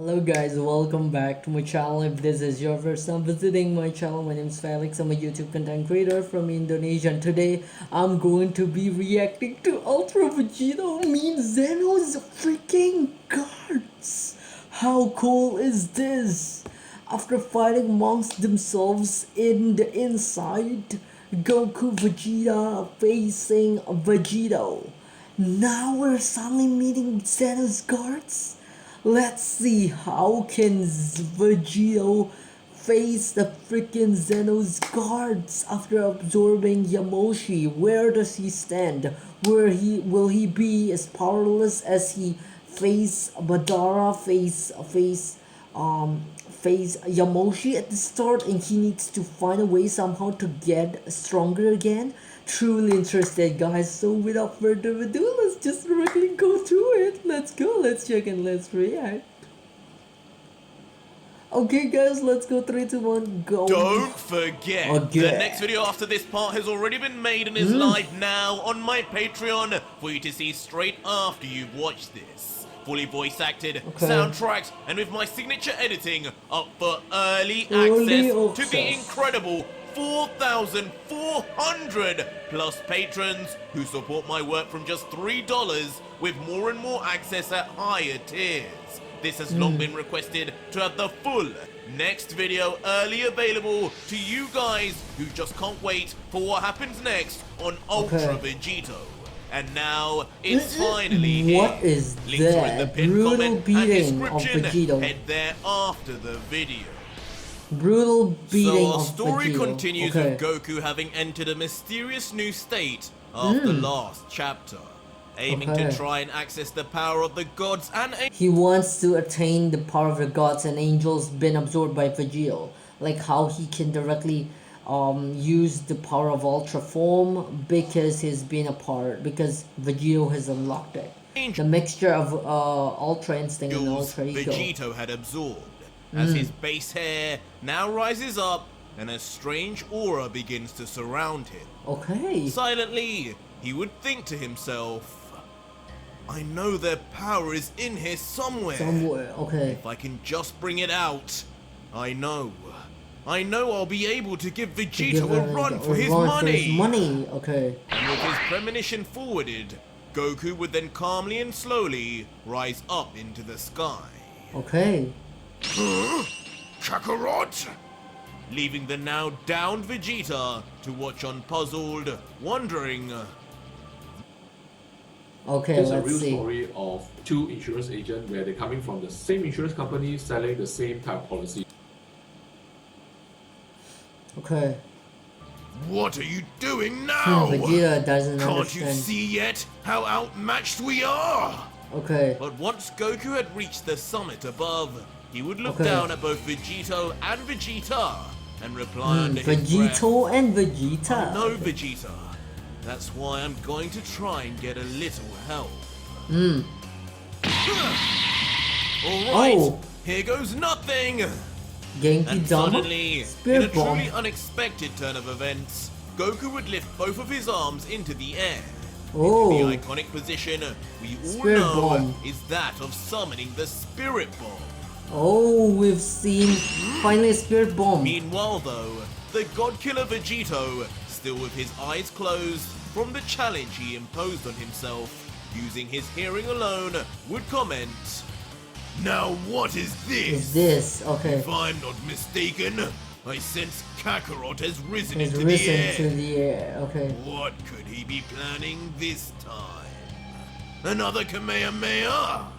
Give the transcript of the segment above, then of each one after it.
Hello guys, welcome back to my channel. If this is your first time visiting my channel, my name is Felix. I'm a YouTube content creator from Indonesia, and today I'm going to be reacting to Ultra Vegito means Zeno's freaking guards. How cool is this? After fighting amongst themselves in the inside, Goku Vegeta facing Vegito. Now we're suddenly meeting Zeno's guards. Let's see how can Vegito face the freaking Zeno's guards after absorbing Yamoshi. Where does he stand? Will he be as powerless as he face Badara face Yamoshi at the start, and he needs to find a way somehow to get stronger again? Truly interested, guys. So without further ado, let's just directly go through it. Let's go, let's check, and let's react. Okay guys, let's go. 3, 2, 1, go. Don't forget, the next video after this part has already been made and is live now on my Patreon for you to see straight after you've watched this. Fully voice acted, soundtracked, and with my signature editing up for early access to the incredible 4,400 plus patrons who support my work from just $3 with more and more access at higher tiers. This has long been requested to have the full next video early available to you guys who just can't wait for what happens next on Ultra Vegito. And now it's finally here. What is Links are in the that? pinned Brutal comment and beating of description. Vegito. Head there after the video. Brutal beating So our of story Vegito. continues with Goku having entered a mysterious new state after last chapter, aiming to try and access the power of the gods and angels. He wants to attain the power of the gods and angels been absorbed by Vegito. Like how he can directly use the power of Ultra Form because because Vegito has unlocked it. The mixture of Ultra Instinct and Ultra Ego. Vegito had absorbed, as his base hair now rises up and a strange aura begins to surround him. Silently, he would think to himself, I know their power is in here somewhere. If I can just bring it out, I know I'll be able to give Vegito a run for his money. And with his premonition forwarded, Goku would then calmly and slowly rise up into the sky. Kakarot! Leaving the now downed Vegeta to watch on puzzled, wondering. It's a real story of two insurance agents where they're coming from the same insurance company selling the same type of policy. What are you doing now? Vegeta doesn't Can't understand. you see yet how outmatched we are? But once Goku had reached the summit above, he would look down at both Vegito and Vegeta and reply under his breath, Vegito and Vegeta. I know, Vegeta. That's why I'm going to try and get a little help. Alright, here goes nothing! And suddenly, in a truly unexpected turn of events, Goku would lift both of his arms into the air. The iconic position we all know is that of summoning the Spirit Bomb. We've seen finally Spirit Bomb. Meanwhile though, the God Killer Vegito, still with his eyes closed from the challenge he imposed on himself, using his hearing alone, would comment, now what is this? If I'm not mistaken, I sense Kakarot has risen into the air. What could he be planning this time? Another Kamehameha?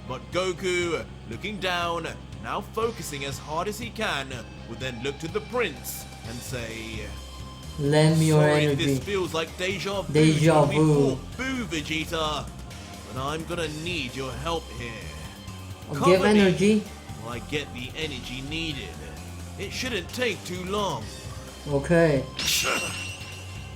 But Goku, looking down, now focusing as hard as he can, would then look to the prince and say, lend me your sorry energy. This feels like deja vu. Deja We vu. fought Buu, Vegeta, but I'm gonna need your help here. Give energy. While I get the energy needed. It shouldn't take too long.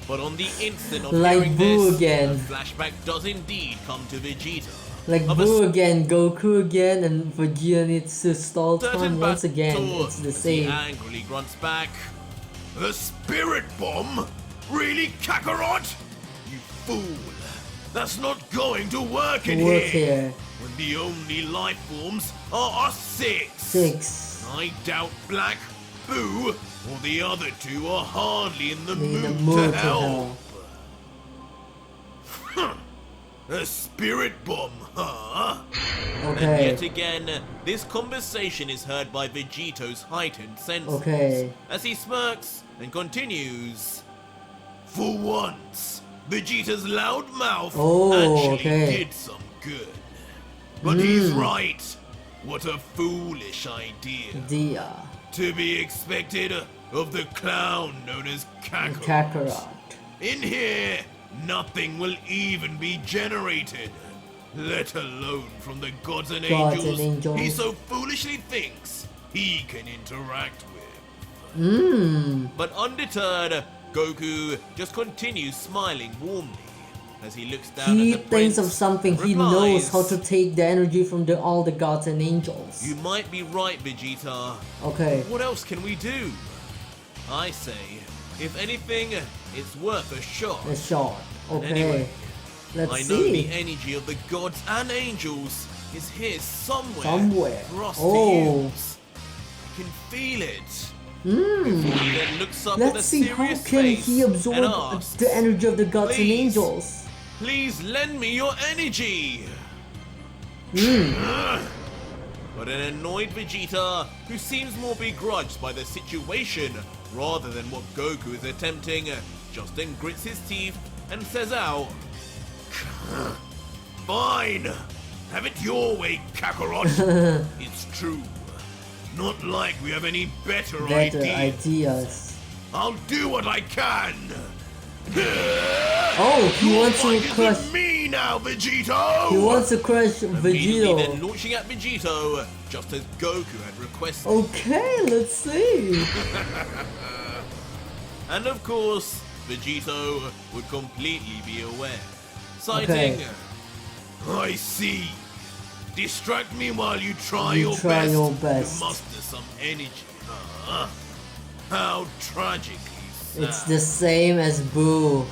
But on the instant of hearing Buu this, again. a flashback does indeed come to Vegeta. Buu again, Goku again, and Vegeta needs to stall time once again. It's the same. He angrily grunts back, the Spirit Bomb? Really, Kakarot? You fool! That's not going to work in here! when the only life forms are us six. 6. I doubt Black, Boo, or the other two are hardly in the In the mood mood to to help. A spirit bomb, huh? And Okay. yet again, this conversation is heard by Vegito's heightened senses. Okay. As he smirks and continues. For once, Vegeta's loud mouth actually did some good. But he's right. What a foolish idea. To be expected of the clown known as Kakarot. Kakarot. In here, nothing will even be generated, let alone from the gods and angels he so foolishly thinks he can interact with. But undeterred, Goku just continues smiling warmly as he looks down He at the thinks prince of something. and He knows how replies, to take the energy from all the gods and angels. You might be right, Vegeta. Okay. What else can we do? I say, if anything, it's worth a shot. A shot. Okay. Anyway, Let's I know the see. energy of the gods and angels is here somewhere. Somewhere. For us to Oh. use. I can feel it. Before he then looks up with a Let's see how serious can face he and absorb asks, the energy of the gods and "Please, angels. Please lend me your energy. But an annoyed Vegeta, who seems more begrudged by the situation rather than what Goku is attempting, just then grits his teeth and says out, Fine, have it your way, Kakarot. It's true. Not like we have any better ideas. I'll do what I can. Oh, he wants to crush. Me now, Vegito. He wants to crush Immediately then Vegito. launching at Vegito, just as Goku had requested. Okay, let's see. And of course, Vegito would completely be aware, citing, Okay. I see. Distract me while you try, You try your best. to muster some energy. Huh? How tragically sad. It's the same as Boo.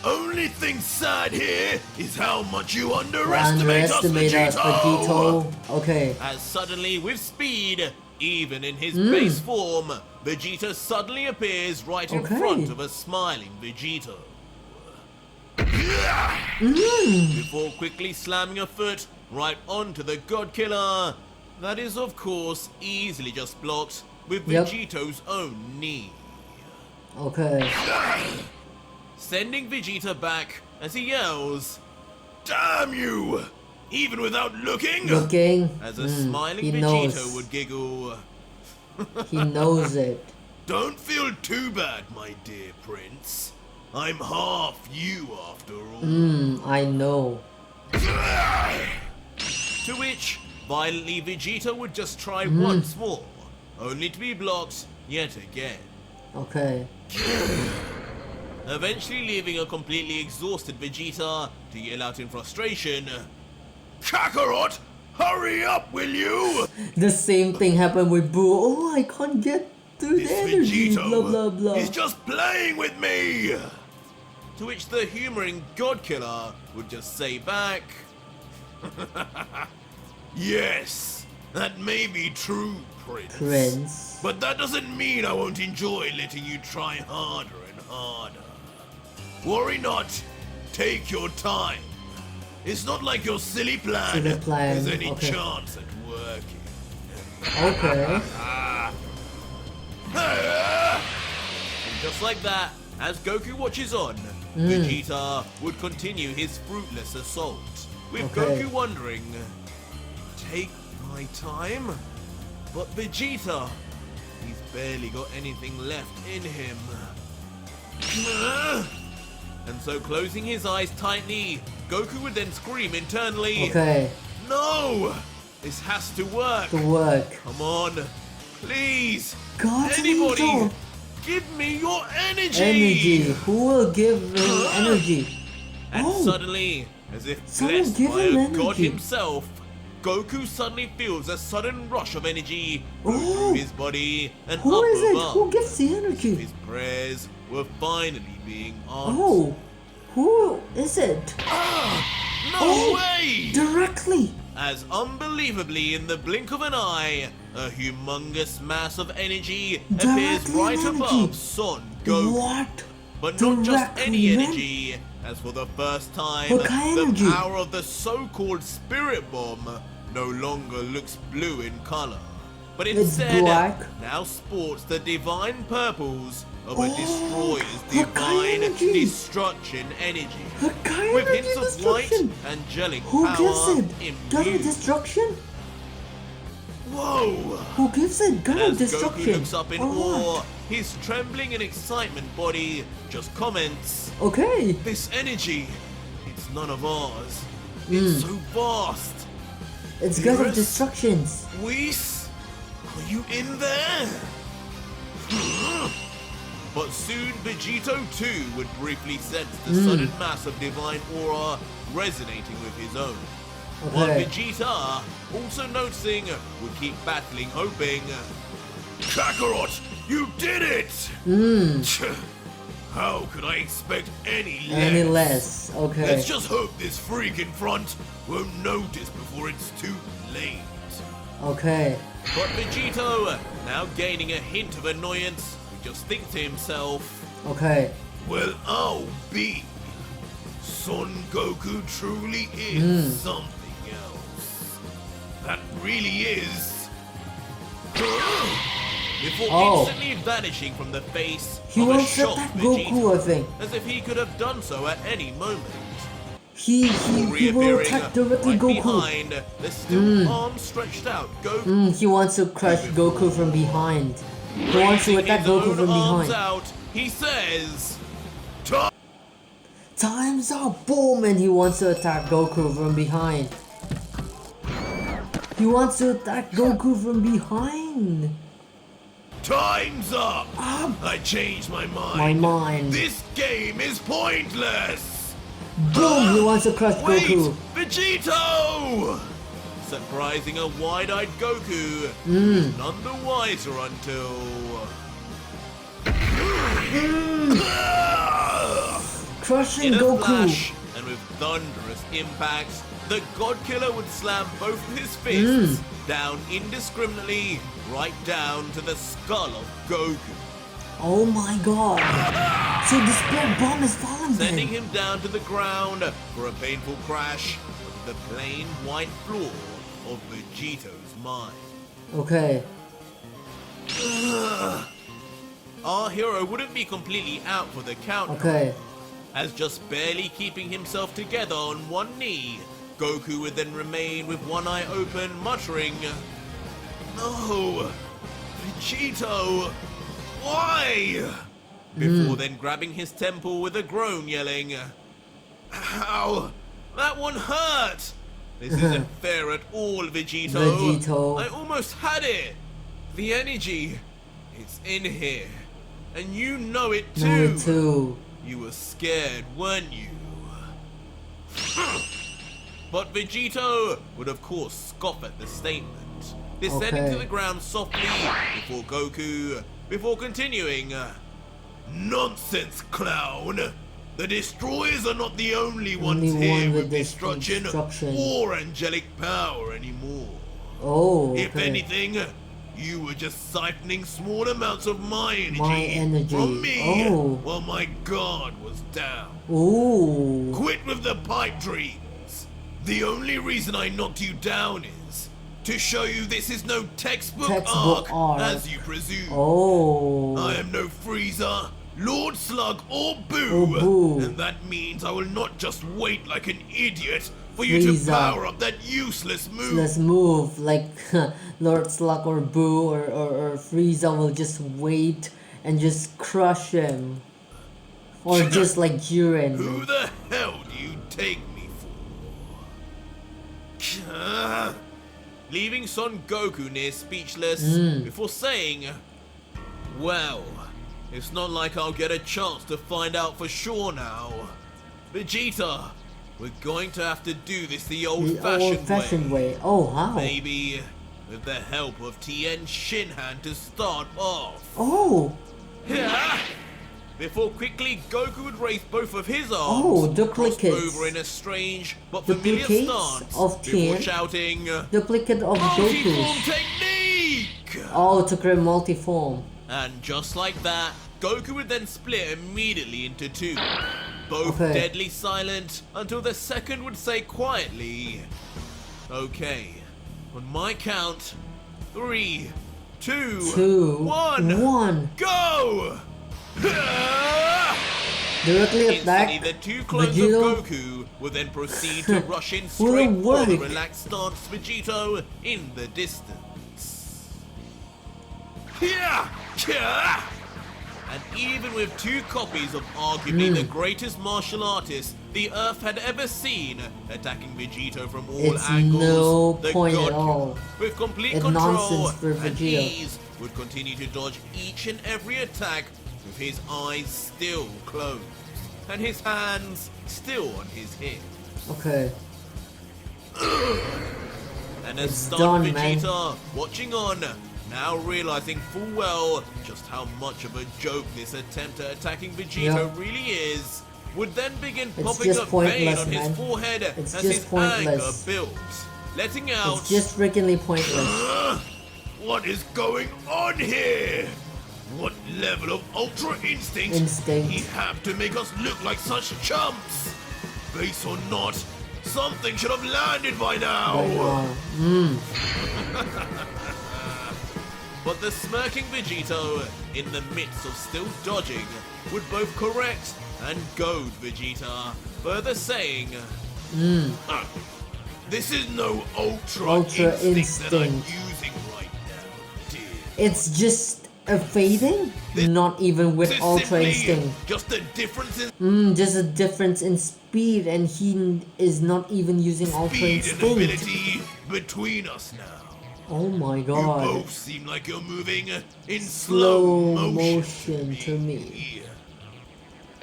Only thing sad here is how much you underestimate us, Underestimate us, Vegito. Vegito. Okay. As suddenly, with speed, even in his base form, Vegeta suddenly appears right in Okay. front of a smiling Vegito. Before quickly slamming a foot right onto the God Killer, that is of course easily just blocked with Yep. Vegito's own knee. Okay. Sending Vegeta back as he yells, Damn you! Even without looking? Looking. As a smiling he Vegito knows. would giggle. He knows it. Don't feel too bad, my dear prince. I'm half you after all. I know. To which, violently Vegeta would just try once more, only to be blocked yet again. Okay. Eventually leaving a completely exhausted Vegeta to yell out in frustration, Kakarot, hurry up, will you? The same thing happened with Boo. Oh, I can't get through This the energy. Vegito Blah blah blah. is just playing with me. To which the humoring God Killer would just say back, Yes, that may be true, Prince. But that doesn't mean I won't enjoy letting you try harder and harder. Worry not, take your time. It's not like your silly plan, has any okay. chance at working. Okay. And just like that, as Goku watches on, Vegeta would continue his fruitless assault, with Okay. Goku wondering, take my time? But Vegeta, he's barely got anything left in him. And so closing his eyes tightly, Goku would then scream internally, Okay. No! This has to work! To work. Come on, please! God, Anybody, Angel. give me your energy! Energy. Who will give me energy? And Oh. suddenly, as if Someone blessed give by him a god energy. himself, Goku suddenly feels a sudden rush of energy go Oh. through his body and Who up is it? above. Who gives the energy? His prayers were finally being answered. Oh. Who is it? No Oh, Directly! As unbelievably in the blink of an eye, a humongous mass of energy appears Directly right in energy. above Son Goku. What? But not just Directly any in? energy, as for the first time, Hakai the energy. power of the so-called Spirit Bomb no longer looks blue in color, but It's instead black. now sports the divine purples of a Oh, destroyer's Hakai divine energy. destruction energy. Hakai With energy hints of destruction! white, angelic Who power gives it? God of imbued. destruction? Whoa! Who gives it? God of As destruction. Goku looks up in Oh, awe, his trembling in excitement body just comments, okay. "This energy, it's none of ours. It's so vast. It's God of Beerus? destructions. Whis, are you in there?" But soon Vegito too would briefly sense the sudden mass of divine aura resonating with his own. While Okay. Vegeta, also noticing, would keep battling, hoping, "Kakarot, you did it!" How could I expect any less? Any less. Okay. Let's just hope this freak in front won't notice before it's too late. Okay. But Vegito, now gaining a hint of annoyance, would just think to himself, Okay. "Well, I'll be. Son Goku truly is something else. That really is." Before Oh. instantly vanishing from the face He of a wants to shocked attack Vegeta, Goku, I think. as if he could have done so at any moment. He will Reappearing attack directly right Goku. behind the still arms stretched out Goku. He wants to crush Goku from behind. He wants to Raising attack his Goku own from arms behind. out, he says, Time's up! Boom! And he wants to attack Goku from behind. He wants to attack Goku from behind. "Time's up! I changed my mind. My mind. This game is pointless." Boom! He wants to crush Wait, Goku. Vegito! Surprising a wide-eyed Goku, who's none the wiser until... Crushing In a Goku. flash, and with thunderous impacts, the God Killer would slam both of his fists down indiscriminately, right down to the skull of Goku, Oh my god. So the spirit bomb is falling sending then. him down to the ground for a painful crash with the plain white floor of Vegito's mind. Okay. Our hero wouldn't be completely out for the count. Okay. As just barely keeping himself together on one knee, Goku would then remain with one eye open, muttering, "No, Vegito, why?" Before then grabbing his temple with a groan, yelling, "Ow, that one hurt! This isn't fair at all, Vegito. Vegito. I almost had it. The energy, it's in here, and you know it too. Number 2. You were scared, weren't you?" But Vegito would of course scoff at the statement, descending Okay. to the ground softly before continuing, "Nonsense, clown! The destroyers are not the only ones Only here one with with this destruction destruction. or angelic power anymore. Oh, If okay. anything, you were just siphoning small amounts of my energy, energy. from me Oh. while my guard was down. Ooh. Quit with the pipe dreams. The only reason I knocked you down is to show you this is no textbook arc, arc. as you presume. Oh. I am no Frieza, Lord Slug, or Boo, Or Boo. and that means I will not just wait like an idiot for you Frieza. to power up that useless move. Let's move like Lord Slug or Boo or Frieza will just wait and just crush him. Or just like Jiren. Who the hell do you take me for? Leaving Son Goku near speechless before saying, "Well, it's not like I'll get a chance to find out for sure now. Vegeta, we're going to have to do this the The old-fashioned way. way. Oh, how? Maybe with the help of Tien Shinhan to start off." Oh. Yeah. before quickly Goku would raise both of his Oh, arms, duplicates. crossed over in a strange but familiar Duplicates stance of before Tien. shouting, Duplicate of multi-form Goku's. technique! Oh, to create multi-form. And just like that, Goku would then split immediately into two. Both Okay. deadly silent until the second would say quietly, okay, on my count, 3, 2, 2, 1, 1. go! Directly Instantly, attack the two clones Vegito. of Goku will then proceed to rush in Will straight for the work. relaxed stance Vegito in the distance. Yeah! Yeah! And even with two copies of arguably the greatest martial artist the Earth had ever seen attacking Vegito from all It's angles, no the point God at all. Killer, with complete It's control nonsense for and Vegeta. ease, would continue to dodge each and every attack with his eyes still closed and his hands still on his hip. Okay. And as It's stunned done, man. Vegeta, watching on, now realizing full well just how much of a joke this attempt at attacking Vegito Yep. really is, would then begin It's popping just a vein pointless, on his man. forehead It's as just his pointless. anger builds, letting out, It's just freakingly pointless. what is going on here? What level of ultra instinct Instinct. he have to make us look like such chumps? Base or not, something should have landed by now. But the smirking Vegito, in the midst of still dodging, would both correct and goad Vegeta, further saying, this is no ultra instinct that I'm instinct. using right now, dear. It's just a fading? Not even with This is Ultra simply Instinct. just a difference in Just a difference in speed, and he is not even using Ultra speed and Instinct. ability between us now. Oh my You god. both seem like you're moving in Slow slow motion to me.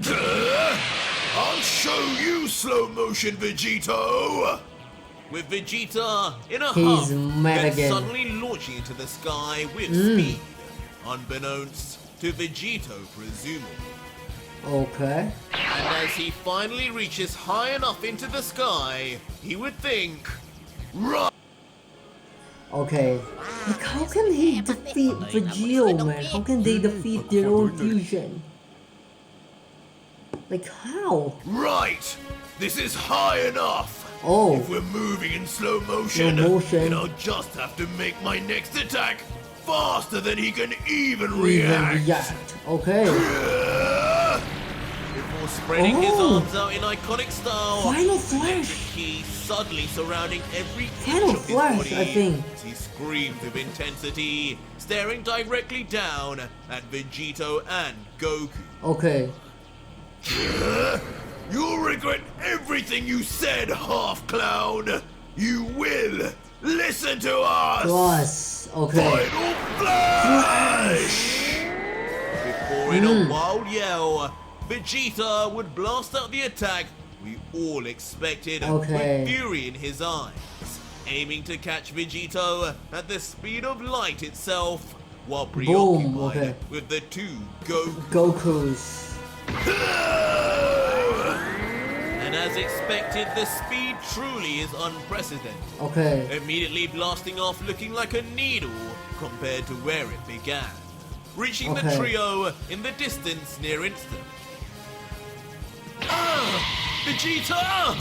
I'll show you slow motion, Vegito! With Vegeta in a He's huff, mad then again. suddenly launching into the sky with speed, unbeknownst to Vegito presumably. Okay. And as he finally reaches high enough into the sky, he would think, right. Okay. Like, how can he defeat Vegito, man? How can they defeat their own fusion? Like, how? Right! This is high enough! Oh. If we're moving in slow motion, Slow motion. then I'll just have to make my next attack faster than he can even Even react. react. Okay. Before spreading his Oh. arms out in iconic style, Final the electric Flash. key suddenly surrounding every Final inch of his Flash, body I think. as he screamed with intensity, staring directly down at Vegito and Goku. Okay. You'll regret everything you said, half-clown! You will! Listen to us! Plus. Okay. Final Flash! Before in a wild yell, Vegeta would blast out the attack we all expected Okay. with fury in his eyes, aiming to catch Vegito at the speed of light itself, while preoccupied okay. with the two Goku. Goku's. And as expected, the speed truly is unprecedented, Okay. immediately blasting off looking like a needle compared to where it began, reaching the Okay. trio in the distance near instant. Vegeta!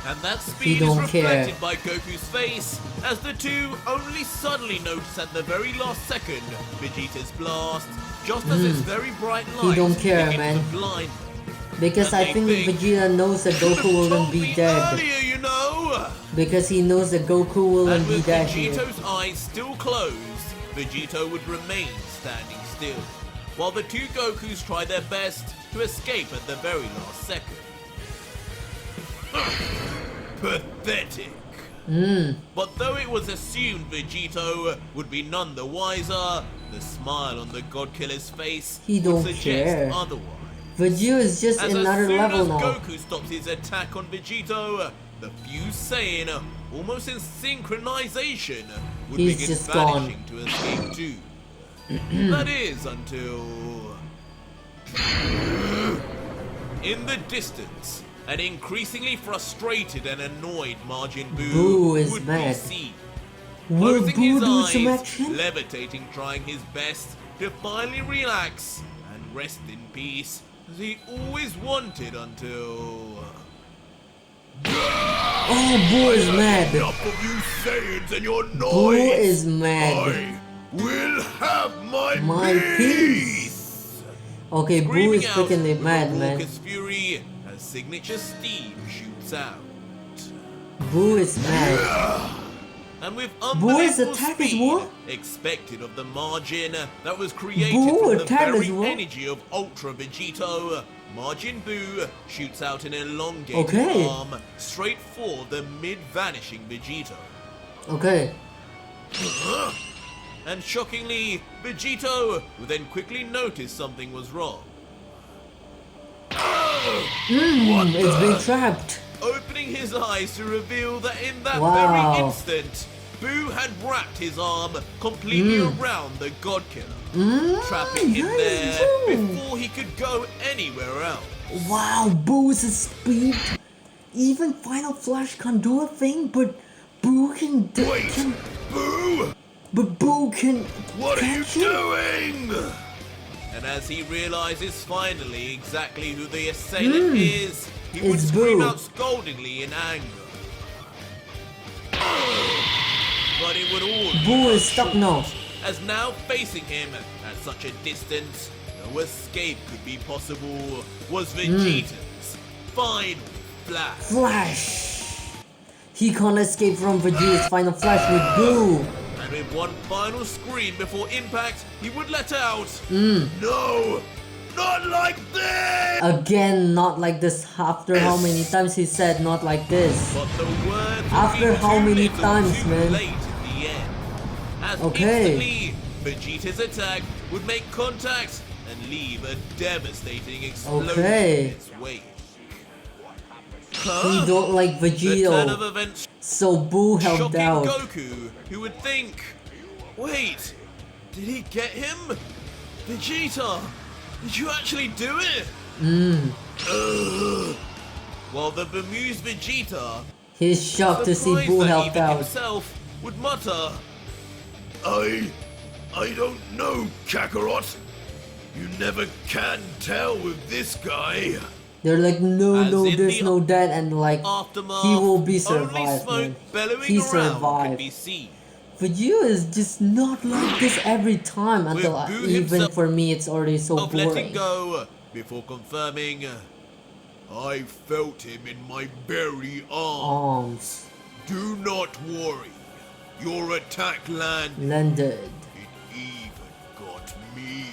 And that speed is don't reflected care. by Goku's face as the two only suddenly notice at the very last second Vegeta's blast, just as its very bright light don't care, begins man. to blind them. Because And I they think think, Vegeta knows that Goku "Could've will told be me dead. earlier, you know!" Because he knows that Goku will And be with dead here. Vegito's eyes still closed, Vegito would remain standing still, while the two Gokus try their best to escape at the very last second. Pathetic. But though it was assumed Vegito would be none the wiser, the smile on the God Killer's face He would don't suggest care. otherwise. Vegeta is just As another soon level as now. Goku stops his attack on Vegito, the fused Saiyan, almost in synchronization, would He's begin just vanishing to escape too. That is until... In the distance, an increasingly frustrated and annoyed Majin Buu Buu is would mad. be seen. Will Closing Buu his do some eyes, action? levitating, trying his best to finally relax and rest in peace, as he always wanted until... Oh, Buu is mad. Enough of you Saiyans and your noise! Buu is mad. I will have my peace. Okay, Buu Screaming is out freaking with mad, a man. raucous fury as signature steam shoots out. Buu is mad. And with Buu's unbelievable attack is speed what? expected of the Majin that was created Buu from the attack very is what? energy of Ultra Vegito, Majin Buu shoots out an elongated Okay. arm straight for the mid-vanishing Vegito. Okay. And shockingly, Vegito would then quickly notice something was wrong. It's been trapped. Opening his eyes to reveal that in that Wow. very instant, Buu had wrapped his arm completely around the God Killer, trapping him nice, there Buu. before he could go anywhere else. Wow, Boo's speed. Even Final Flash can't do a thing, but Buu can. Wait, Buu! But Buu can. What are you catch him? doing? And as he realizes finally exactly who the assailant is, he would It's scream Buu. out scoldingly in anger. But it would all Buu be is stuck short, now. as now facing him at such a distance, no escape could be possible, was Vegeta's final flash. Flash. He can't escape from Vegeta's Final Flash with Buu. And with one final scream before impact, he would let out, "No, not like this!" Again, not like this. After how many times he said not like this? But the words After would be how too many little, times, too man? late in the end. As Okay. instantly, Vegeta's attack would make contact and leave a devastating explosion Okay. in its wake. He don't like The turn of Vegito, events so Buu helped shocking out. Goku, who would think, wait, did he get him? Vegeta, did you actually do it? While the bemused Vegeta, He's shocked to see surprised Buu that helped even out. himself, would mutter, I don't know, Kakarot. You never can tell with this guy. They're like, no, As no, in there's the no that, and like, Aftermath, he will be only survived, smoke man. bellowing He around could survived. be seen. Vegeta is just not like this every time until Buu even himself for me it's already so Of letting boring. go before confirming, I felt him in my very arm. Arms Do not worry. Your attack landed. landed. It even got me.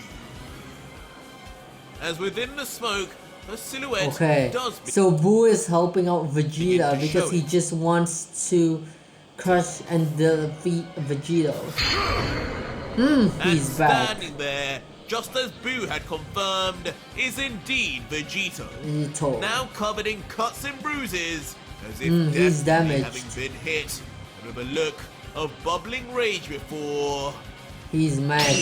As within the smoke, a silhouette Okay, does so Buu is helping out Begin Vegeta to because show he it. just wants to crush and defeat Vegito. and He's back. standing there, just as Buu had confirmed, is indeed Vegito. Vegito. Now covered in cuts and bruises, as if he's definitely damaged. having been hit, and with a look of bubbling rage before. He's mad.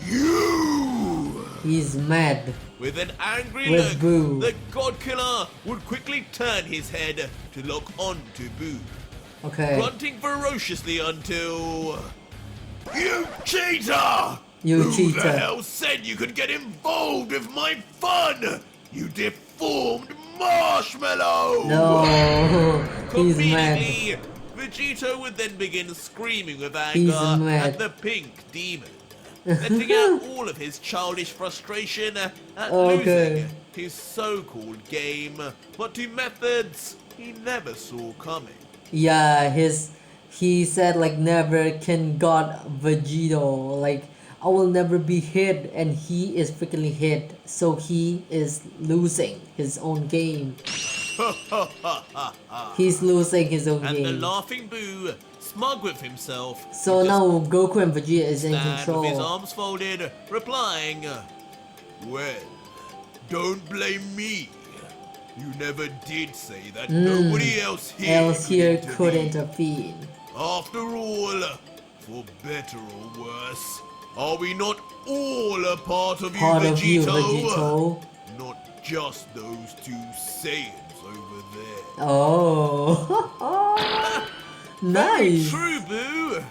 You! He's mad. With an angry With look, Buu. the God Killer would quickly turn his head to lock onto Buu, Okay. grunting ferociously until... You cheater! You Who cheater. the hell said you could get involved with my fun? You deformed marshmallow! No, he's mad. Conveniently, Vegito would then begin screaming with He's anger mad. at the pink demon, letting out all of his childish frustration at Okay. losing his so-called game, but to methods he never saw coming. Yeah, he said like never can God Vegito, like I will never be hit, and he is freaking hit, so he is losing his own game. He's losing his own And the game. laughing Buu, smug with himself, So would just now Goku and Vegeta is in stand with his control. arms folded, replying, well, don't blame me. You never did say that nobody else here Could intervene. intervene. After all, for better or worse, Are we not all a part of Part you, of Vegito? you, Vegito. Not just those two Saiyans over there. Oh. Very Nice. true, Boo!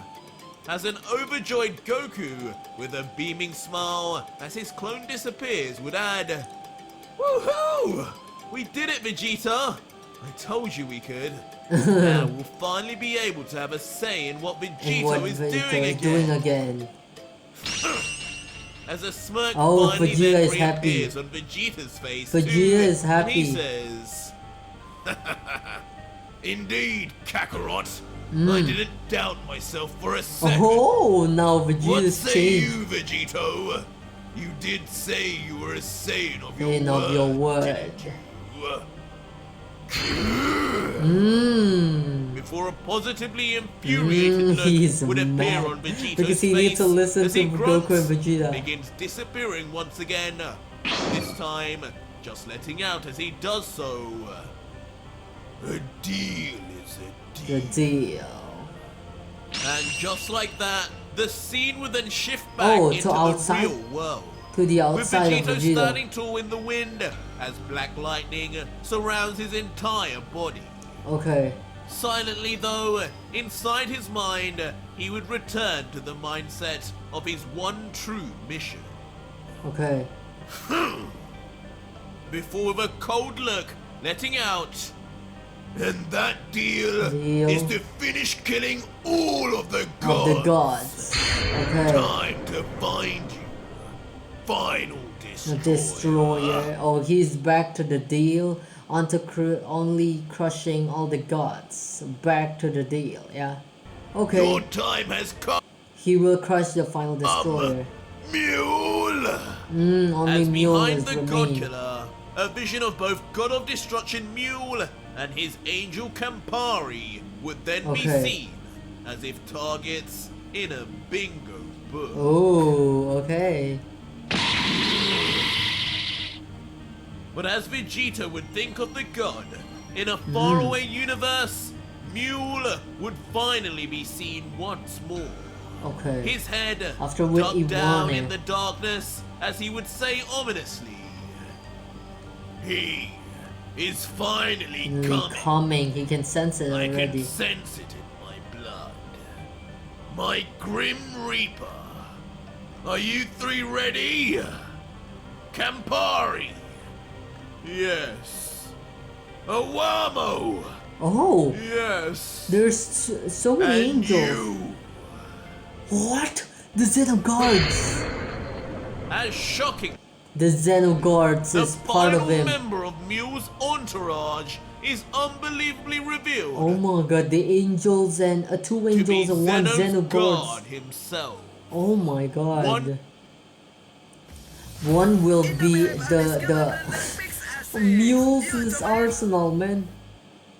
As an overjoyed Goku, with a beaming smile as his clone disappears, would add, Woohoo! We did it, Vegeta! I told you we could. Now we'll finally be able to have a say in what And Vegito what is Vegeta doing is again. doing again. As a smirk Oh, finally Vegeta then is happy. reappears on Vegeta's face, Vegeta too, is happy. he says, Indeed, Kakarot. I didn't doubt myself for a second. Oh, now What Vegeta's say changed. you, Vegito? You did say you were a Saiyan of your In word. of your word. didn't you? Before a positively infuriated look he's would appear mad. on Vegeta's Because he face needs to listen as to he Goku and grunts, Vegeta. begins disappearing once again. This time, just letting out as he does so. A deal is a The deal. deal. And just like that, the scene would then shift back Oh, into to the outside? real world. To the With outside of Vegeta Vegeta. standing tall in the wind as black lightning surrounds his entire body. Okay. Silently though, inside his mind, he would return to the mindset of his one true mission. Okay. Before with a cold look, letting out. And that deal Deal. is to finish killing all of the Of gods. the gods. Okay. Time to find you. Final The destroyer. destroyer. Oh, he's back to the deal. Only crushing all the gods. Back to the deal, yeah. Okay. Your time has come, He will crush the final destroyer. Mule. Only As Mule behind is the God remain. Killer, a vision of both God of Destruction Mule and his angel Campari would then be Okay. seen as if targets in a bingo book. Oh, okay. But as Vegeta would think of the god, in a faraway universe, Mule would finally be seen once more. Okay. His head After with tucked down Iwan. in the darkness as he would say ominously, He is finally coming. Coming. He can sense it I can already. sense it in my blood. My Grim Reaper. Are you three ready? Campari. Yes. Awamo. Oh, Yes. there's so many And angels. you. What? The Zeno guards. As shocking, The Zeno guards the is part final of him. member of Mule's entourage is unbelievably revealed Oh my god, the angels and two to be angels and one Zeno's Zeno god guards. himself. Oh my god. One- One will be the Mule's arsenal, man.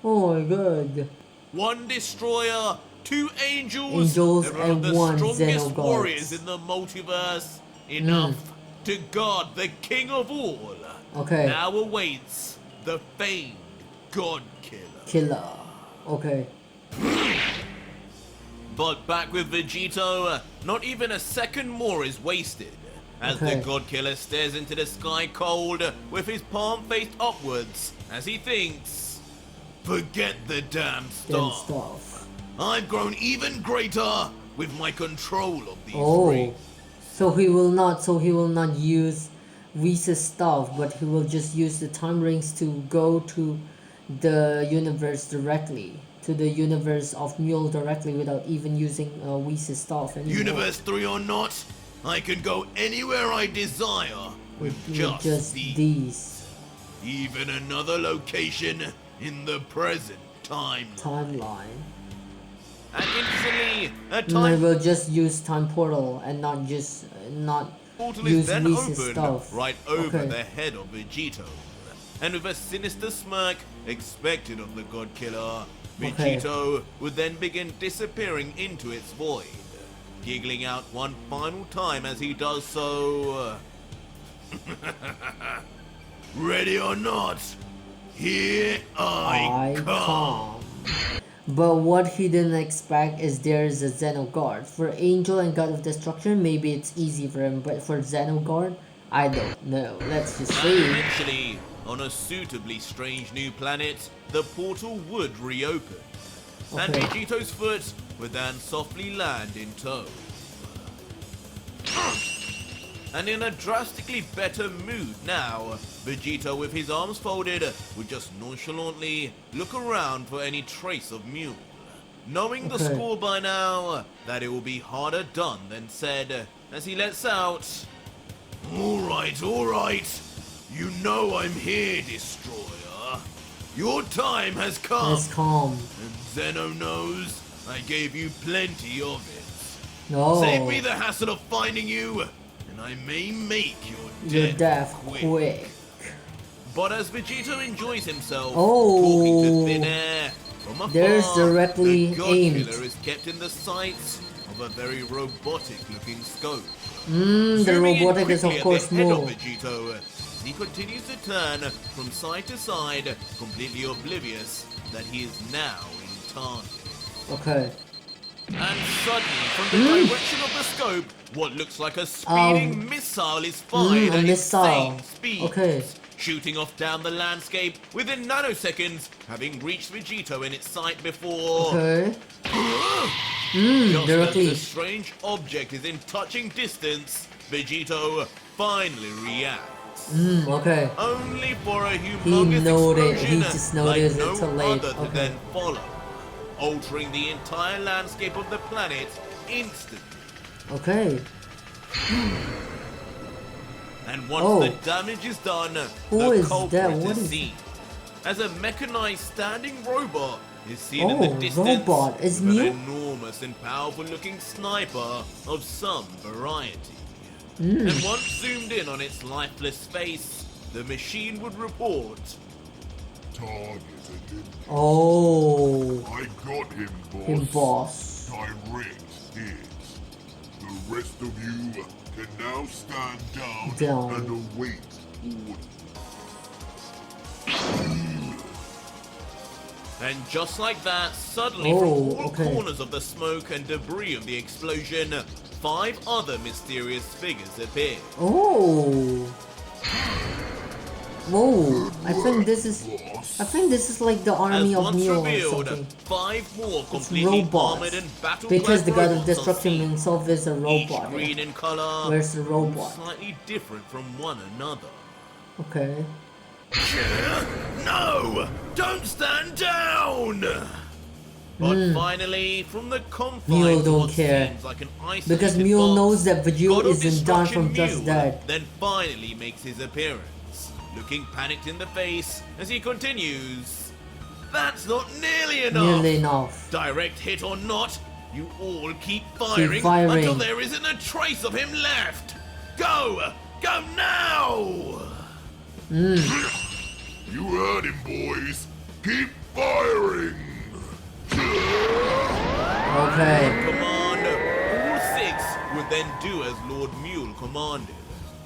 Oh my god. One destroyer, two angels, Angels and one of and the one strongest Zeno gods. warriors in the multiverse. Enough to guard the king of all. Okay. Now awaits the famed God Killer. Killer. Okay. But back with Vegito, not even a second more is wasted. As the Okay. God Killer stares into the sky cold, with his palm faced upwards, as he thinks, Forget the damn Damn star. stuff. I've grown even greater with my control of these Oh. rings. So he will not use Whis' stuff, but he will just use the time rings to go to the universe directly. To the universe of Mule directly without even using Whis' stuff anymore. Universe 3 or not, I can go anywhere I desire with With just these. these Even another location in the present timeline. timeline. And instantly, a And I time will just use time portal and not portal is use then Whis' opened stuff. right over Okay. the head of Vegito. And with a sinister smirk expected of the God Killer, Okay. Vegito would then begin disappearing into its void, giggling out one final time as he does so. Ready or not, here I come. But what he didn't expect is there is a Zeno guard. For Angel and God of Destruction, maybe it's easy for him, but for Zeno guard, I don't know. Let's just And see. eventually, on a suitably strange new planet, the portal would reopen. And Okay. Vegito's foot would then softly land in tow. And in a drastically better mood now, Vegito with his arms folded would just nonchalantly look around for any trace of Mule. Knowing the Okay. score by now, that it will be harder done than said, as he lets out, Alright, alright. You know I'm here, Destroyer. Your time has come. Let's calm. And Zeno knows I gave you plenty of it. No. Save me the hassle of finding you, and I may make Your your death quick. quick. But as Vegito enjoys himself Oh. talking to thin air from afar, There's directly the God aimed. Killer is kept in the sights of a very robotic-looking scope. The Zooming in robotic is of quickly course at the head of Mule. Vegito, he continues to turn from side to side, completely oblivious that he is now in target. Okay. And suddenly, from the direction of the scope, what looks like a speeding missile is fired a at missile. insane speed, Okay. shooting off down the landscape within nanoseconds, having reached Vegito in its sight before. Okay. Just as Directly. the strange object is in touching distance, Vegito finally reacts. Okay. Only for a humongous noticed- he explosion just like noticed no it's too late. other to Okay. then follow, altering the entire landscape of the planet instantly. Okay. And once Oh. the damage is done, Who the is culprit that? What is is- seen. As a mechanized standing robot is seen in the Oh, distance robot. Is with an Mule? enormous and powerful looking sniper of some variety. And once zoomed in on its lifeless face, the machine would report, Targeted him. Oh. I got him, boss. Him boss. Direct hit. The rest of you can now stand down, Down. and await orders. and just like that, suddenly Oh, from all okay. corners of the smoke and debris of the explosion, 5 other mysterious figures appear. Oh. Whoa. I think this is like the As army of once Mule or revealed, something. 5 more It's completely robots. armored and battle Because the god of robots are destruction seen, himself is a each robot. green in color, Where's the robot? slightly different from one another. Okay. No! Don't stand down! But finally, from the confines Mule of don't what care. seems like an isolated Because Mule box, knows that Vegito God of isn't done Destruction from just Mule that. then finally makes his appearance, looking panicked in the face as he continues. That's not nearly enough! Nearly enough. Direct hit or not, you all keep firing, firing. until there isn't a trace of him left! Go! Go now! You heard him, boys. Keep firing. Okay. Command, all 6 would then do as Lord Mule commanded,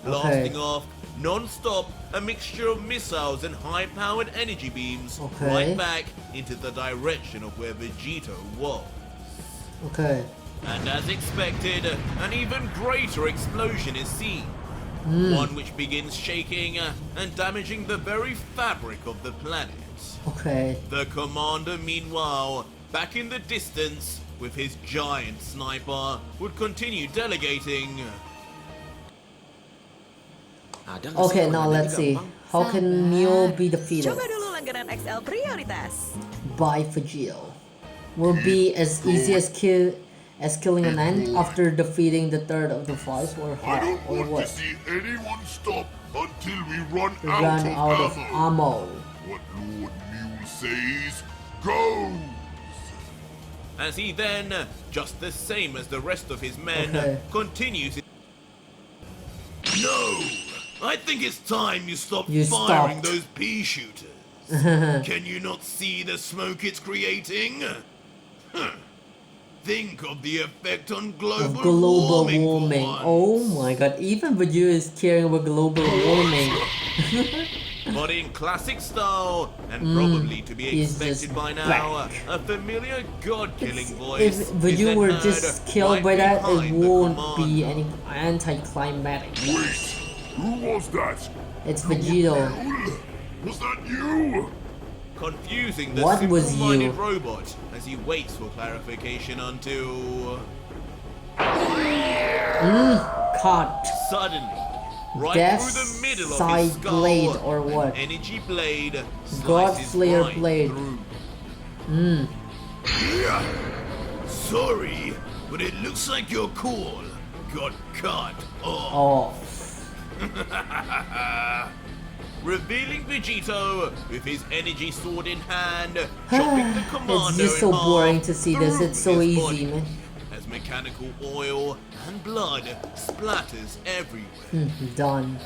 blasting off non-stop a mixture of missiles and high-powered energy beams Okay. right back into the direction of where Vegito was. Okay. And as expected, an even greater explosion is seen. One which begins shaking and damaging the very fabric of the planet. Okay. The commander, meanwhile, back in the distance, with his giant sniper, would continue delegating. Okay, now let's see. How can Mule be defeated? Coba dulu langganan XL prioritas. By Vegito. Will be as easy as killing an ant after defeating the third of the 5 or I how don't or want what? to see anyone stop until we run Run out of ammo. What Lord Mule says goes. As he then, just the same as the rest of his men, Okay. continues. No! I think it's time you stop You firing stopped. those pea shooters. Can you not see the smoke it's creating? Huh. Think of the effect on global, Of global warming. for warming. once. Oh my god, even Vegito is caring about global warming. But in classic style, and probably to be he's expected just by now, back. a familiar god-killing voice If is you then were heard just killed right by that, it behind the won't command. be any anticlimactic. Wait, who was that? It's Vegito. Mule? Was that you? Confusing the What was simple-minded you? robot as he waits for clarification until Caught. suddenly, right Death's through the middle of side his skull, blade or what? an energy blade God slices Slayer right blade. through. Mm. Sorry, but it looks like your call got cut off. Oh. Revealing Vegito with his energy sword in hand, chopping the It's commander just so in half boring to see this. through It's so his easy, body, man. as mechanical oil and blood splatters everywhere. Done.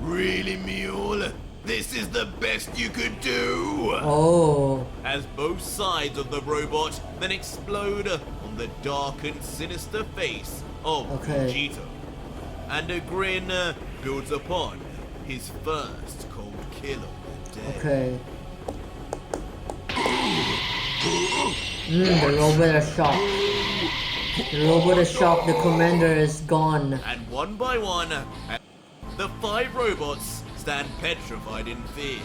Really, Mule? This is the best you could do? Oh. As both sides of the robot then explode on the dark and sinister face of Okay. Vegito. And a grin builds upon his first cold kill of the day. Okay. The robot is shocked. The robot is shocked. The commander is gone. And one by one, the 5 robots stand petrified in fear.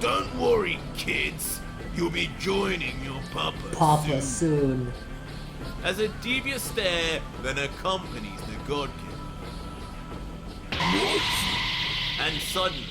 Don't worry, kids. You'll be joining your papa, Papa soon. soon. As a devious stare then accompanies the god kill. And suddenly,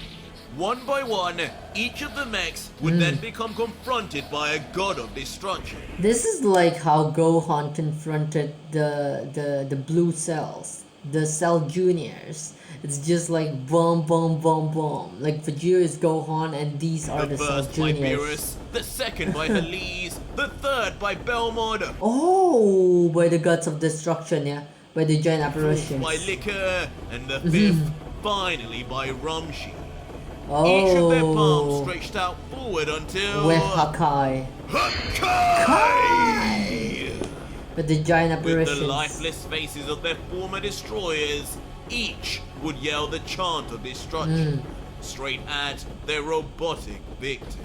one by one, each of the mechs would then become confronted by a god of destruction. This is like how Gohan confronted the blue cells, the Cell Juniors. It's just like boom, boom, boom, boom. Like Vegeta is Gohan, and these are the The Cell first by Juniors. beerus, the second by Halise, the third by Belmod, Oh, by the Gods of Destruction, yeah, by the giant apparitions. by Liquor, and the fifth, finally by Rumshi. Each of their palms Oh, stretched out forward until with Hakai, Hakai! with the giant With the apparitions. lifeless faces of their former destroyers, each would yell the chant of destruction straight at their robotic victim,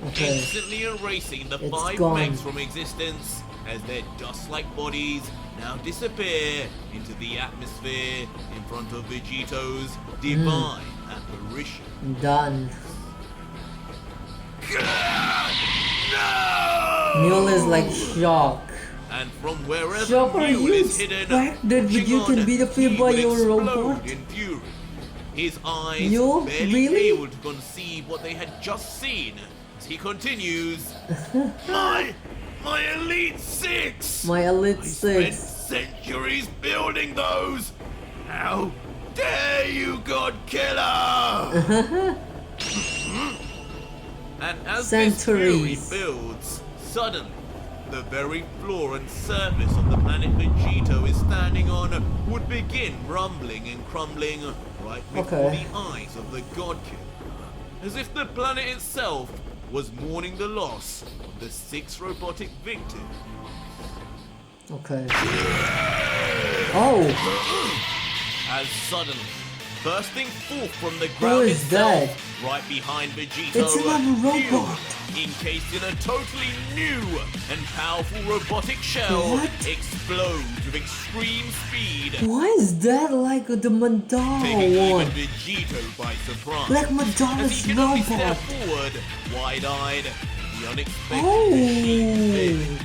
Okay. instantly erasing the It's 5 gone. mechs from existence as their dust-like bodies now disappear into the atmosphere in front of Vegito's divine apparition. Done. No! Mule is like shocked. And from wherever Shock, are Mule you is hidden, expect that watching you can on, be defeated he by would your explode robot? in fury. His eyes You? barely Really? able to conceive what they had just seen. As he continues, my Elite Six! My Elite I spent 6. centuries building those! How dare you, God Killer! And as this fury Centuries. builds, suddenly, the very floor and surface of the planet Vegito is standing on would begin rumbling and crumbling right before Okay. the eyes of the God Killer. As if the planet itself was mourning the loss of the 6 robotic victims. Okay. Oh, As suddenly, bursting forth from the ground is itself, that? right behind Vegito, It's another robot. encased in a totally new and powerful robotic shell, What? explodes with extreme speed, why is that like the taking Madara even one? Vegito by surprise. Like As Madara's he can only stare robot. forward, wide-eyed, the unexpected Oh, machine thing.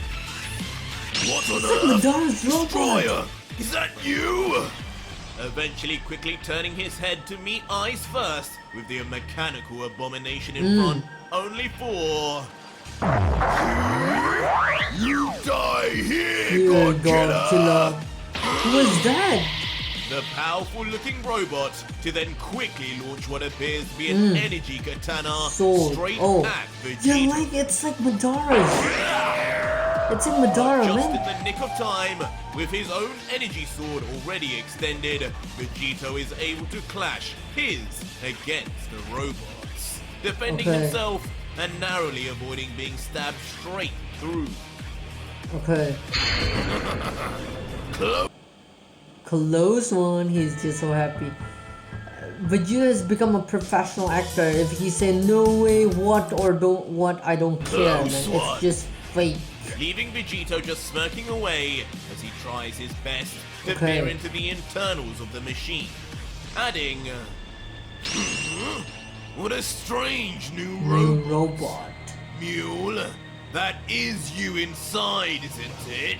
What on like Madara's robot. Destroyer! Is that you? Eventually quickly turning his head to meet eyes first with the mechanical abomination in front, only for... You die here, Here, God God Killer! Killer. Who is that? The powerful looking robot to then quickly launch what appears to be an energy katana Sword. straight Oh, at yeah, Vegeta. like it's like Madara's. It's like Madara, Just man. in the nick of time, with his own energy sword already extended, Vegito is able to clash his against the robots, defending Okay. himself and narrowly avoiding being stabbed straight through. Okay. Close one. He's just so happy. Vegeta has become a professional actor. If he say no way, what or don't what, I don't care, man. It's just fake. Leaving Vegito just smirking away as he tries his best to Okay. peer into the internals of the machine, adding, "What a strange new New robot. robot. Mule, that is you inside, isn't it?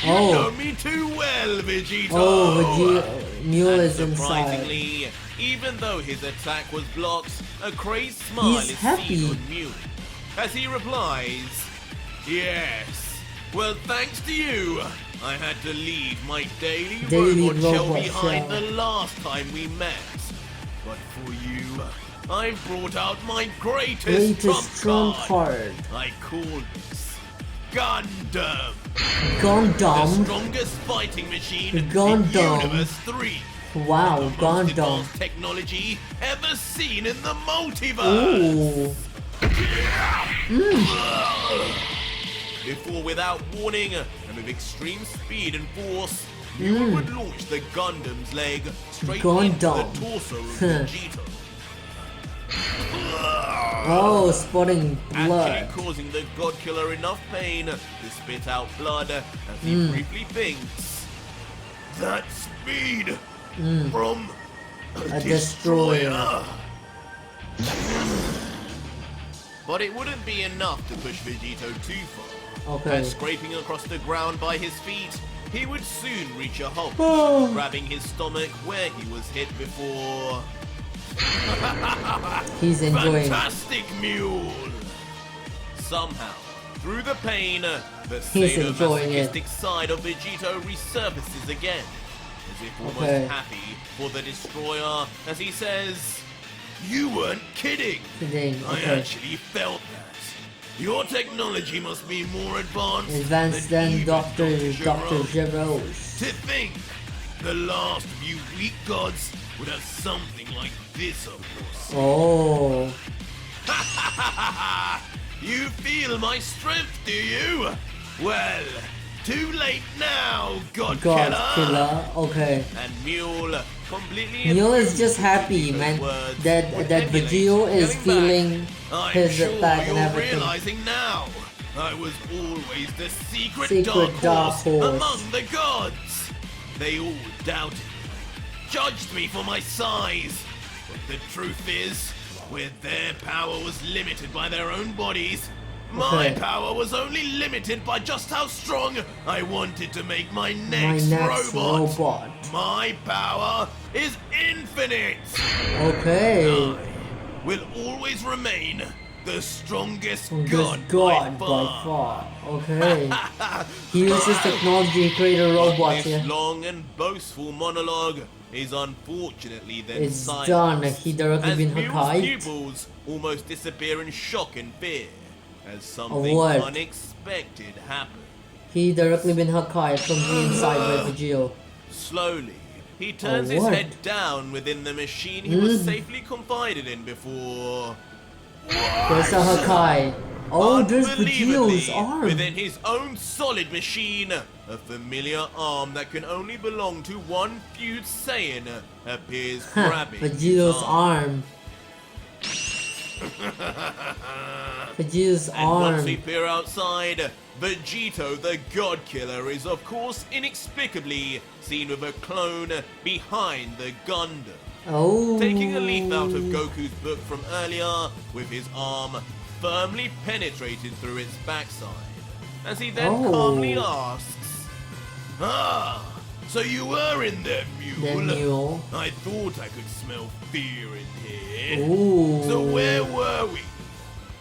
You know Oh, me too well, Vegito." Vegeta, Mule And is inside. surprisingly, even though his attack was blocked, a crazed smile He's is happy. seen on Mule as he replies, "Yes, well, thanks to you, I had to leave my daily robot shell robot behind shell. the last time we met. But for you, I've brought out my greatest trump card. I call this Gundam. The Gundam. strongest fighting machine in Gundam. Universe 3. Wow, The most Gundam. advanced technology ever seen in the multiverse. Ooh. Before, without warning, and with extreme speed and force, Mule would launch the Gundam's leg straight into the Gundam. torso of Vegito. Oh, spotting Actually blood. causing the God Killer enough pain to spit out blood as he briefly thinks, "That speed from A destroyer." But it wouldn't be enough to push Vegito too far. Okay. And scraping across the ground by his feet, he would soon reach a halt, Oh. grabbing his stomach where he was hit before. He's enjoying. Fantastic Mule! Somehow, through the pain, the He's enjoying it. sadomasochistic side of Vegito resurfaces again, as if almost Okay. happy for the destroyer, as he says, "You weren't kidding! Kidding, I okay. actually felt that. Your technology must be more advanced, Advanced than even Dr. Gero's. Gero's. To think, the last of you weak gods would have something like this up your sleeve. Oh. You feel my strength, do you? Well, too late now, God Killer. Okay. And Mule completely Mule is approved just of happy, Vegito's man, words, that would that emulate Vegito is going feeling back. I'm his sure attack and you're everything. realizing now, I was always the secret Secret dark horse. among the gods. They all doubted me, judged me for my size. But the truth is, where their power was limited by their own bodies, my Okay. power was only limited by just how strong I wanted to make my My next, next robot. robot. My power is infinite. Okay. I will always remain the strongest This god, by far. Okay. He uses technology to create a But robot this here. long and boastful monologue is unfortunately then It's silenced, done. He directly as been Mule's hakai. pupils almost disappear in shock and fear as something what? unexpected happened. He directly been hakai from the inside by Vegito. Slowly, he turns his what? head down within the machine he was safely confided in before. There's a hakai. Oh, there's Unbelievably, Vegito's arm. within his own solid machine, a familiar arm that can only belong to one feud Saiyan appears grabbing his Vegito's arm. Vegito's And once we arm. peer outside, Vegito the God Killer is of course inexplicably seen with a clone behind the Gundam. Oh. Taking a leaf out of Goku's book from earlier, with his arm firmly penetrated through its backside, as he then Oh. calmly asks, "Ah, so you were in there, Mule? The Mule. I thought I could smell fear in here. Ooh. So where were we?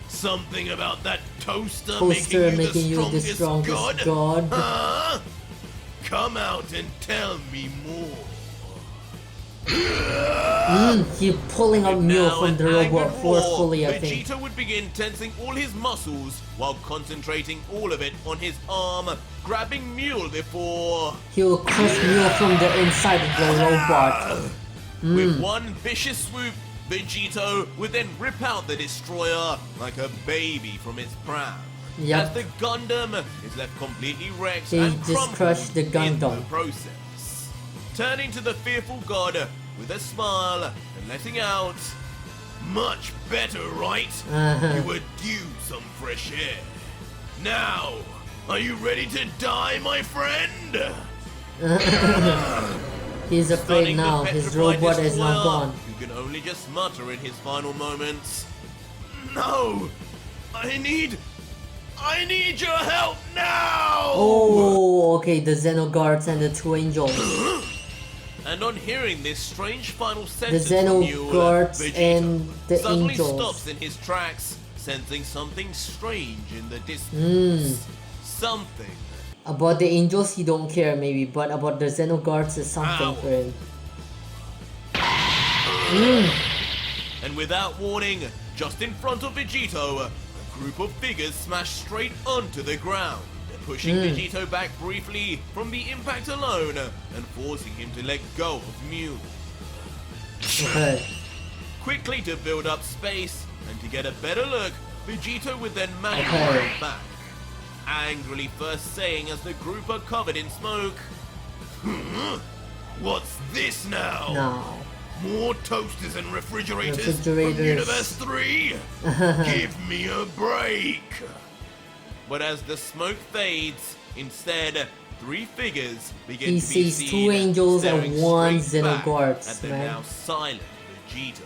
Something about that toaster, Toaster making you the strongest, god. Huh? Come out and tell me more." He pulling out Mule Now from an the robot angered forcefully, roar, I think. Vegeta would begin tensing all his muscles while concentrating all of it on his arm, grabbing Mule before, He will crush Mule from the inside of the robot. with one vicious swoop, Vegito would then rip out the destroyer like a baby from its pram. Yep. as the Gundam is left completely wrecked He and just crumpled crushed the in Gundam. the process. Turning to the fearful god with a smile and letting out, "Much better, right? You were due some fresh air. Now, are you ready to die, my friend?" He's afraid Stunning the now. His petrified robot is now destroyer, gone. who can only just mutter in his final moments, "No! I need your help now!" Oh, okay, the Zeno guards and the two angels. And on hearing this strange final The sentence Zeno from Mule, guards Vegeta and the suddenly angels. stops in his tracks, sensing something strange in the distance. Something. About the angels, he don't care maybe, but about the Zeno guards is something Ow. for him. And without warning, just in front of Vegito, a group of figures smash straight onto the ground, pushing Vegito back briefly from the impact alone and forcing him to let go of Mule. Okay. Quickly to build up space and to get a better look, Vegito would then manage to Okay. come back, angrily first saying as the group are covered in smoke, "What's this now? Now. More toasters and refrigerators, Refrigerators. from Universe 3? Give me a break!" But as the smoke fades, instead, three figures begin He to be sees seen two angels and staring one straight back Xenoguards, at the man. now silent Vegito.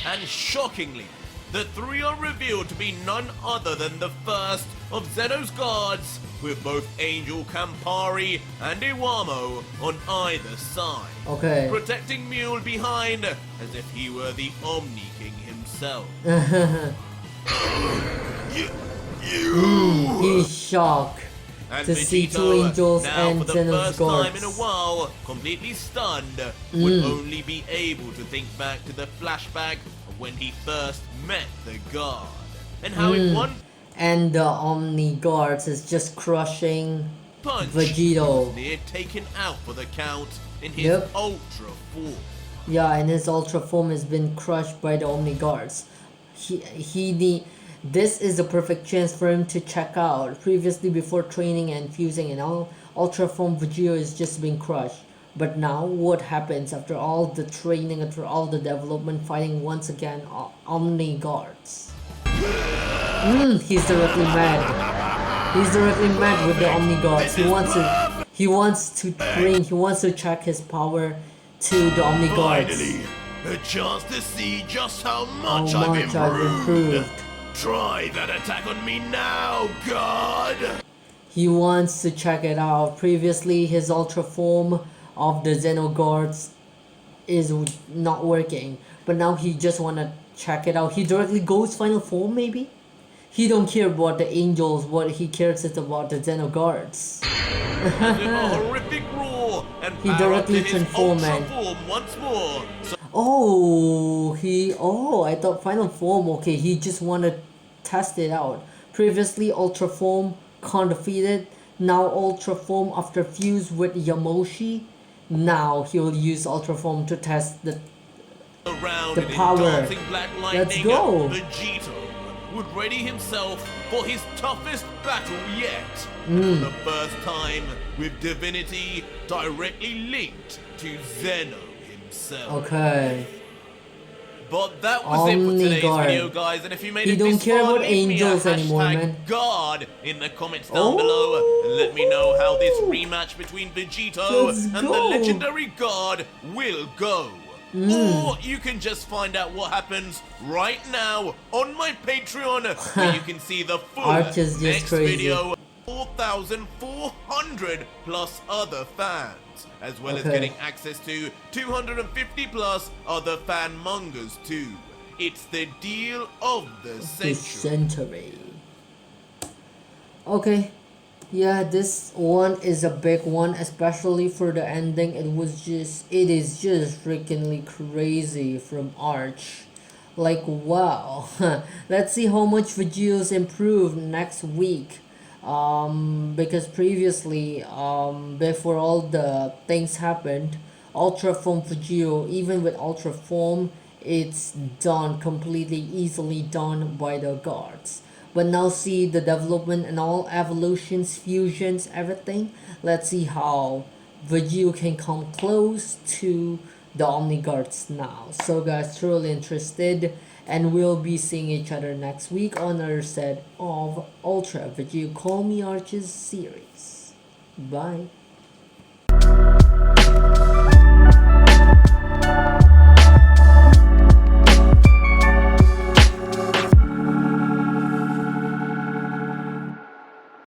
And shockingly, the three are revealed to be none other than the first of Zeno's guards, with both Angel Campari and Iwamo on either side, Okay. protecting Mule behind as if he were the Omni King himself. He's shocked And to see Vegito, two angels now and for the Zeno's first time in a guards. while, completely stunned, would only be able to think back to the flashback of when he first met the god, and how in one And the Omni guards is just crushing punch Vegito. he was near taken out for the count in his Yep. ultra form. Yeah, and his ultra form has been crushed by the Omni guards. This is the perfect chance for him to check out. Previously, before training and fusing and all, ultra form Vegito is just being crushed. But now, what happens after all the training, after all the development, fighting once again Omni guards? He's directly mad. He's directly mad with the Omni guards. He wants to train. He wants to check his power to the Omni guards. Finally, a chance to see just how How much, much I've improved. Try that attack on me now, God! He wants to check it out. Previously, his ultra form of the Zeno guards is not working, but now he just wanna check it out. He directly goes final form, maybe. He don't care about the angels. What he cares is about the Zeno guards. As if a horrific roar and He power directly up to his transformed, ultra man. form once more. So I thought final form. Okay, he just wanna test it out. Previously, ultra form can't defeat it. Now ultra form after fuse with Yamoshi. Now he'll use ultra form to test the around The and power. in dancing black lightning, Let's go. Vegito would ready himself for his toughest battle yet. Hmm. For the first time, with divinity directly linked to Zeno himself. Okay. But that was it for Omni today's Guard. video, guys. And if you made He it don't this care far, about leave me a angels anymore, hashtag man. God in the comments down Oh. below, and let me know how this rematch between Vegito Let's and the go. legendary God will go. Or you can just find out what happens right now on my Patreon, where you can see the full Arch is just next crazy. video. 4,400 plus other fans, as well as Okay. getting access to 250 plus other fan mangas too. It's the deal of the The century. century. Okay. Yeah, this one is a big one, especially for the ending. It is just freakingly crazy from Arch. Like, wow. Let's see how much Vegito's improved next week. Because previously, before all the things happened, Ultra Form Vegito, even with Ultra Form, it's done completely easily done by the guards. But now see the development and all evolutions, fusions, everything. Let's see how Vegito can come close to the Omni Guards now. So guys, truly interested, and we'll be seeing each other next week on our set of Ultra Vegito Call Me ARJ's series. Bye.